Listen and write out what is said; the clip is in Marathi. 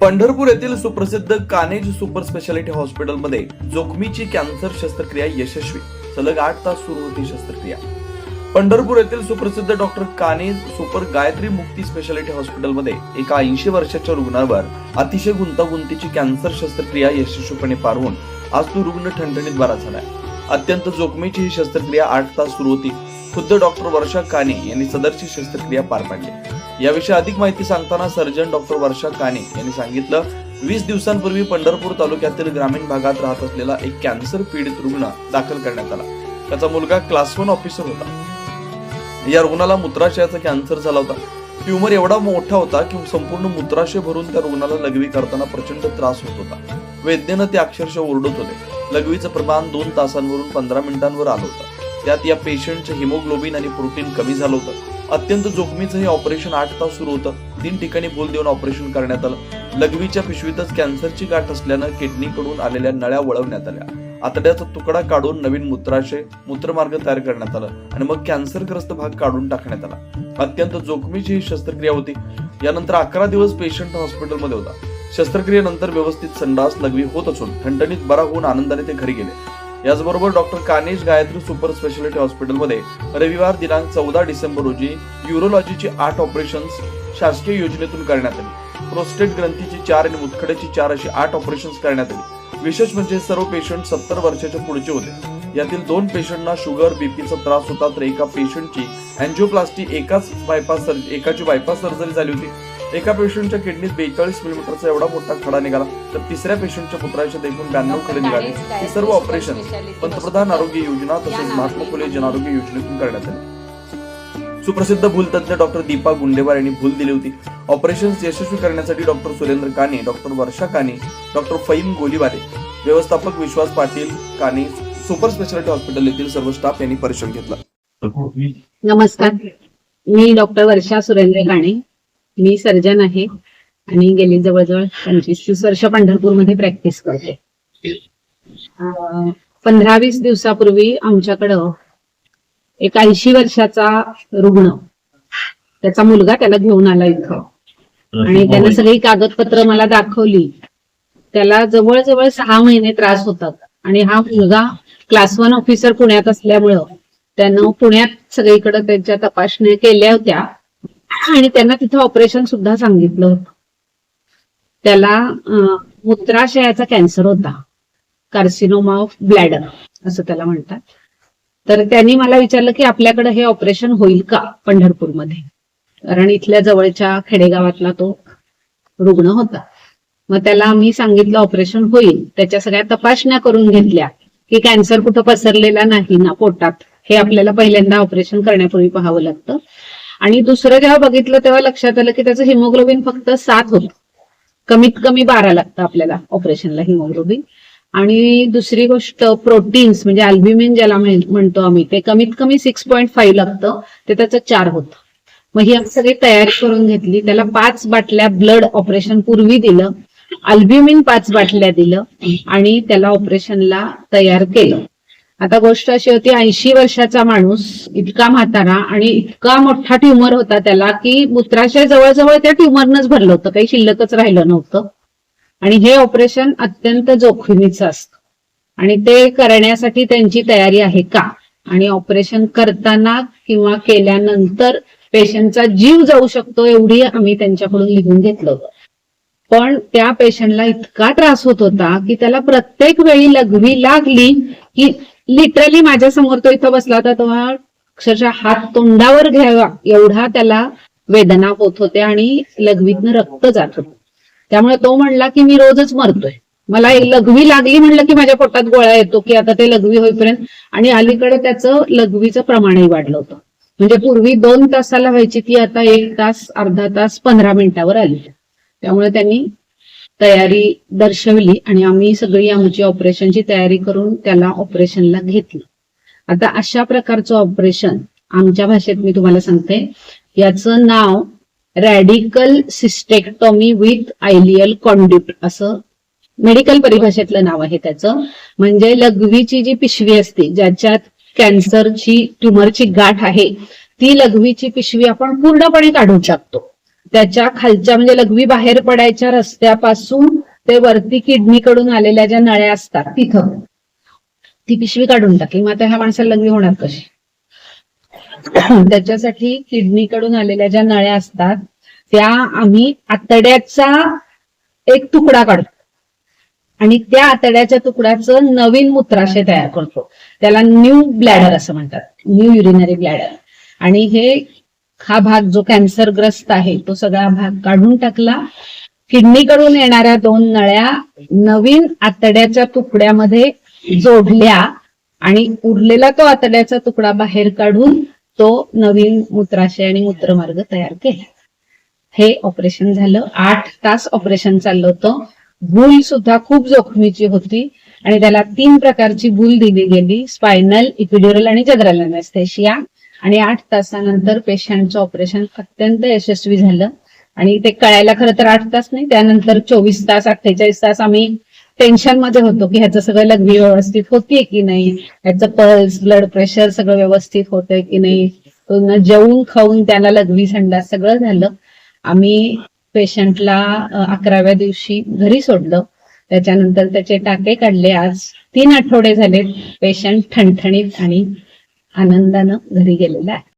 पंढरपूर येथील सुप्रसिद्ध कानेज सुपर स्पेशालिटी हॉस्पिटलमध्ये जोखमीची कॅन्सर शस्त्रक्रिया यशस्वी. सलग 8 तास सुरू होती शस्त्रक्रिया. पंढरपूर येथील सुप्रसिद्ध डॉक्टर कानेज सुपर गायत्री मुक्ती स्पेशालिटी हॉस्पिटलमध्ये एका 80 वर्षाच्या रुग्णावर अतिशय गुंतागुंतीची कॅन्सर शस्त्रक्रिया यशस्वीपणे पार होऊन आज तो रुग्ण ठणठणीत बरा झालाय. अत्यंत जोखमीची ही शस्त्रक्रिया 8 तास सुरू होती. खुद्द डॉक्टर वर्षा काने यांनी सदरची शस्त्रक्रिया पार पाडली. याविषयी अधिक माहिती सांगताना सर्जन डॉक्टर वर्षा काने यांनी सांगितलं, 20 दिवसांपूर्वी पंढरपूर तालुक्यातील ग्रामीण भागात राहत असलेला एक कॅन्सर पीडित रुग्ण दाखल करण्यात आला. त्याचा मुलगा क्लास 1 ऑफिसर होता. या रुग्णाला मूत्राशयाचा कॅन्सर झाला होता. ट्यूमर एवढा मोठा होता की संपूर्ण मूत्राशय भरून त्या रुग्णाला लघवी करताना प्रचंड त्रास होत होता. वैद्यानं ते अक्षरशः ओरडत होते. लघवीचं प्रमाण 2 तासांवरून 15 मिनिटांवर आलं होतं. त्यात या पेशंटचं हिमोग्लोबिन आणि प्रोटीन कमी झालं होतं. अत्यंत जोखमीचं हे ऑपरेशन 8 तास सुरू होतं. 3 ठिकाणी बोल देऊन ऑपरेशन करण्यात आलं. लघवीच्या पिशवीतच कॅन्सरची गाठ असल्यानं किडनीकडून आलेल्या नळ्या वळवण्यात आल्या. आतड्याचा तुकडा काढून नवीन मूत्रमार्ग तयार करण्यात आला आणि मग कॅन्सरग्रस्त भाग काढून टाकण्यात आला. अत्यंत जोखमीची ही शस्त्रक्रिया होती. यानंतर 11 दिवस पेशंट हॉस्पिटलमध्ये होता. शस्त्रक्रियेनंतर व्यवस्थित संडास लघवी होत असून ठणठणीत बरा होऊन आनंदाने ते घरी गेले. याचबरोबर डॉक्टर कानेज गायत्री सुपर स्पेशालिटी हॉस्पिटलमध्ये रविवार दिनांक 14 डिसेंबर रोजी युरोलॉजीची 8 ऑपरेशन्स शासकीय योजनेतून करण्यात आली. प्रोस्टेट ग्रंथीची 4 आणि मुतखड्याची 4 अशी 8 ऑपरेशन्स करण्यात आली. विशेष म्हणजे सर्व पेशंट 70 वर्षाच्या पुढचे होते. यातील 2 पेशंटना शुगर बीपीचा त्रास होता, तर एका पेशंटची अँजिओप्लास्टी एकाची बायपास सर्जरी झाली होती. एका पेशंटच्या किडनीत 42 मिलीमीटरचा एवढा मोठा खडा निघाला, तर तिसऱ्या पेशंटच्या पुत्राच्या देखून 92 खडे निघाले. हे सर्व ऑपरेशन पंतप्रधान आरोग्य योजना तसेच महात्मा फुले जन आरोग्य योजनेतून करण्यात आले. सुप्रसिद्ध भूलतज्ञ डॉक्टर दीपा गुंडेवार यांनी भूल दिली होती. ऑपरेशन यशस्वी करण्यासाठी डॉक्टर सुरेंद्र काने, डॉक्टर वर्षा काने, डॉक्टर फईम गोलीवारे, व्यवस्थापक विश्वास पाटील काने, सुपर स्पेशालिटी हॉस्पिटल येथील सर्व स्टाफ यांनी परिश्रम घेतला. नमस्कार, मी डॉक्टर वर्षा सुरेंद्र काणे. मी सर्जन आहे आणि गेली जवळजवळ 25-30 वर्ष पंढरपूरमध्ये प्रॅक्टिस करते. 15-20 दिवसापूर्वी आमच्याकडं एक 80 वर्षाचा रुग्ण, त्याचा मुलगा त्याला घेऊन आला इथं आणि त्याने सगळी कागदपत्र मला दाखवली. त्याला जवळजवळ 6 महिने त्रास होतात आणि हा मुलगा क्लास 1 ऑफिसर पुण्यात असल्यामुळं त्यानं पुण्यात सगळीकडे त्यांच्या तपासण्या केल्या होत्या आणि त्यांना तिथं ऑपरेशन सुद्धा सांगितलं होतं. त्याला मूत्राशयाचा कॅन्सर होता, कार्सिनोमा ऑफ ब्लॅडर असं त्याला म्हणतात. तर त्यांनी मला विचारलं की आपल्याकडे हे ऑपरेशन होईल का पंढरपूरमध्ये, कारण इथल्या जवळच्या खेडेगावातला तो रुग्ण होता. मग त्याला मी सांगितलं ऑपरेशन होईल. त्याच्या सगळ्या तपासण्या करून घेतल्या की कॅन्सर कुठं पसरलेला नाही ना पोटात, हे आपल्याला पहिल्यांदा ऑपरेशन करण्यापूर्वी पाहावं लागतं. आणि दुसरं जेव्हा बघितलं तेव्हा लक्षात आलं की त्याचं हिमोग्लोबिन फक्त 7 होतं. कमीत कमी 12 लागतं आपल्याला ऑपरेशनला हिमोग्लोबिन. आणि दुसरी गोष्ट प्रोटीन्स म्हणजे अल्ब्युमिन ज्याला म्हणतो आम्ही, ते कमीत कमी 6.5 लागतं, ते त्याचं 4 होतं. मग ही सगळी तयारी करून घेतली. त्याला 5 बाटल्या ब्लड ऑपरेशन पूर्वी दिलं, अल्ब्युमिन 5 बाटल्या दिलं आणि त्याला ऑपरेशनला तयार केलं. आता गोष्ट अशी होती, 80 वर्षाचा माणूस, इतका म्हातारा आणि इतका मोठा ट्यूमर होता त्याला की मूत्राशय जवळजवळ त्या ट्यूमरनंच भरलं होतं, काही शिल्लकच राहिलं नव्हतं. आणि हे ऑपरेशन अत्यंत जोखमीचं असतं आणि ते करण्यासाठी त्यांची तयारी आहे का, आणि ऑपरेशन करताना किंवा केल्यानंतर पेशंटचा जीव जाऊ शकतो एवढी आम्ही त्यांच्याकडून लिहून घेतलं होतं. पण त्या पेशंटला इतका त्रास होत होता की त्याला प्रत्येक वेळी लघवी लागली की लिटरली माझ्या समोर तो इथं बसला होता तेव्हा अक्षरशः हात तोंडावर घ्यावा एवढा त्याला वेदना होत होते आणि लघवीतनं रक्त जात होतं. त्यामुळे तो म्हणला की मी रोजच मरतोय, मला लघवी लागली म्हणलं की माझ्या पोटात गोळा येतो की आता ते लघवी होईपर्यंत. आणि अलीकडे त्याचं लघवीचं प्रमाणही वाढलं होतं. म्हणजे पूर्वी 2 तासाला व्हायची ती आता 1 तास, अर्धा तास, 15 मिनिटावर आली. त्यामुळे त्यांनी तयारी दर्शवली आणि आम्ही सगळी आमची ऑपरेशनची तयारी करून त्याला ऑपरेशनला घेतलं. आता अशा प्रकारचं ऑपरेशन आमच्या भाषेत मी तुम्हाला सांगते, याचं नाव रॅडिकल सिस्टेक्टॉमी विथ आयलियल कॉन्ड्यूट असं मेडिकल परिभाषेतलं नाव आहे त्याचं. म्हणजे लघवीची जी पिशवी असते ज्याच्यात कॅन्सरची ट्यूमरची गाठ आहे, ती लघवीची पिशवी आपण पूर्णपणे काढून टाकतो त्याच्या खालच्या म्हणजे लघवी बाहेर पडायच्या रस्त्यापासून ते वरती किडनीकडून आलेल्या ज्या नळ्या असतात तिथं ती पिशवी काढून टाकली. मग आता ह्या माणसाला लघवी होणार कशी? त्याच्यासाठी किडनीकडून आलेल्या ज्या नळ्या असतात त्या आम्ही आतड्याचा एक तुकडा काढतो आणि त्या आतड्याच्या तुकड्याचं नवीन मूत्राशय तयार करतो. त्याला न्यू ब्लॅडर असं म्हणतात, न्यू युरिनरी ब्लॅडर. आणि हा भाग जो कॅन्सरग्रस्त आहे तो सगळा भाग काढून टाकला. किडनीकडून येणाऱ्या 2 नळ्या नवीन आतड्याच्या तुकड्यामध्ये जोडल्या आणि उरलेला तो आतड्याचा तुकडा बाहेर काढून तो नवीन मूत्राशय आणि मूत्रमार्ग तयार केला. हे ऑपरेशन झालं. 8 तास ऑपरेशन चाललं होतं. भूल सुद्धा खूप जोखमीची होती आणि त्याला 3 प्रकारची भूल दिली गेली, स्पायनल, इपिड्युरल आणि जनरल अनेस्थेशिया. आणि 8 तासानंतर पेशंटचं ऑपरेशन अत्यंत यशस्वी झालं. आणि ते कळायला खरं तर 8 तास नाही, त्यानंतर 24 तास 48 तास आम्ही टेन्शन मध्ये होतो की ह्याचं सगळं लघवी व्यवस्थित होतीये की नाही, ह्याचं पल्स, ब्लड प्रेशर सगळं व्यवस्थित होतंय की नाही. तो जेवून खाऊन त्याला लघवी संडास सगळं झालं. आम्ही पेशंटला 11व्या दिवशी घरी सोडलं. त्याच्यानंतर त्याचे टाके काढले. आज 3 आठवडे झाले पेशंट ठणठणीत आणि आनंदानं घरी गेलेला आहे.